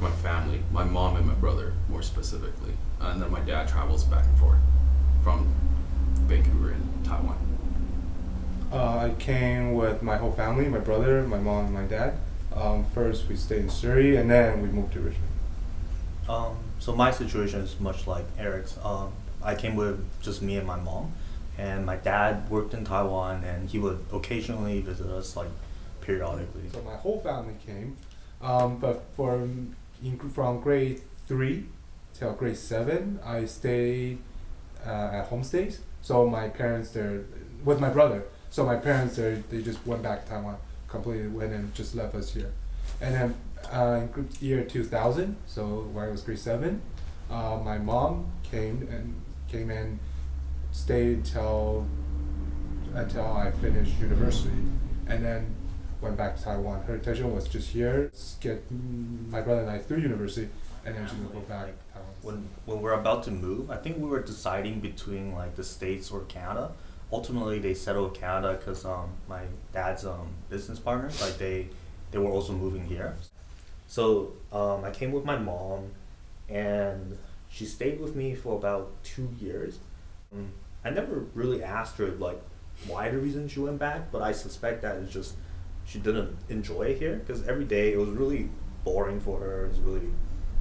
with my family, my mom and my brother more specifically, and then my dad travels back and forth from Vancouver and Taiwan. I came with my whole family, my brother, my mom, and my dad. First we stayed in Surrey, and then we moved to Richmond. So my situation is much like Eric's. I came with just me and my mom, and my dad worked in Taiwan, and he would occasionally visit us like periodically. So my whole family came, but from grade 3 till grade 7, I stayed at homestays. So my parents there, with my brother. So my parents there, they just went back to Taiwan, completely went and just left us here. And then in year 2000, so when I was grade 7, my mom came and stayed until I finished university, and then went back to Taiwan. Her intention was just here, get my brother and I through university, and then she's gonna go back to Taiwan. When we're about to move, I think we were deciding between like the States or Canada. Ultimately, they settled Canada because my dad's business partners, like they were also moving here. So I came with my mom, and she stayed with me for about 2 years. I never really asked her like why the reason she went back, but I suspect that it's just she didn't enjoy it here because every day it was really boring for her. It was really,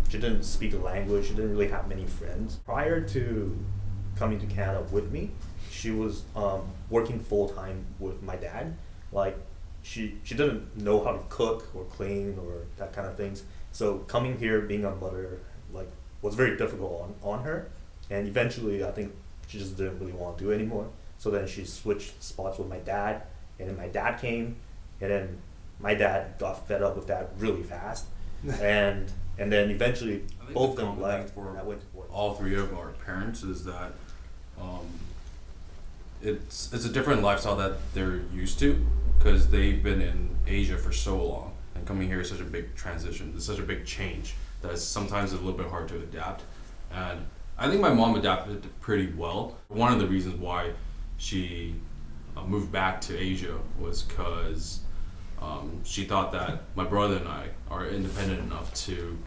she didn't speak the language. She didn't really have many friends. Prior to coming to Canada with me, she was working full time with my dad. Like she didn't know how to cook or clean or that kind of things. So coming here, being a mother, like was very difficult on her. And eventually, I think she just didn't really want to do it anymore. So then she switched spots with my dad, and then my dad came, and then my dad got fed up with that really fast, and then eventually both of them left. For and I went to work. all three of our parents is that it's a different lifestyle that they're used to because they've been in Asia for so long, and coming here is such a big transition. It's such a big change that it's sometimes a little bit hard to adapt. And I think my mom adapted pretty well. One of the reasons why she moved back to Asia was because she thought that my brother and I are independent enough to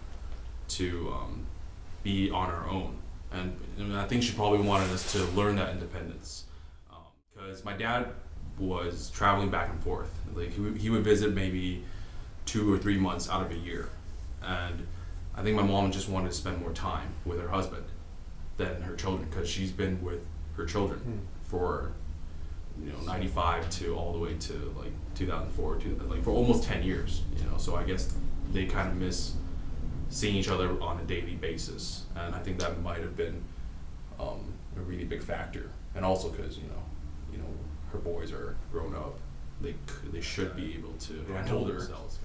be on our own, and I think she probably wanted us to learn that independence. Because my dad was traveling back and forth. Like he would visit maybe 2 or 3 months out of a year, and I think my mom just wanted to spend more time with her husband than her children because she's been with her children for 95 to all the way to like 2004 like for almost 10 years, so I guess they kind of miss seeing each other on a daily basis, and I think that might have been a really big factor. And also because her boys are grown up, they should be able to handle themselves.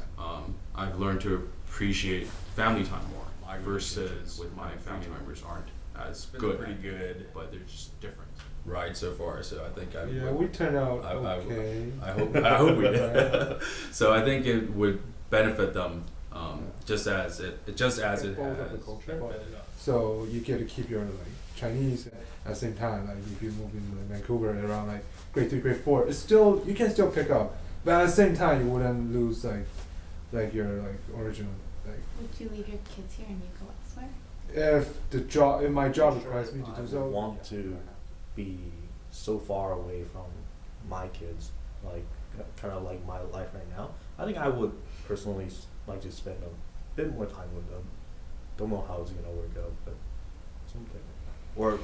I've learned to appreciate family time more versus with my family members aren't as good. Pretty good. But they're just different. Ride so far, so I think We turned out I okay. hope we did. So I think it would benefit them just as it Both has of the culture. benefited us. So you get to keep your Chinese at the same time. Like if you move in Vancouver around grade 3, grade 4, it's still you can still pick up, but at the same time you wouldn't lose your original Would you leave your kids here and you go elsewhere? if my job requires me to do I so. would want to be so far away from my kids, like kind of like my life right now. I think I would personally like to spend a bit more time with them. Don't know how it's gonna work out, but something, or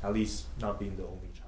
at least not being the only child.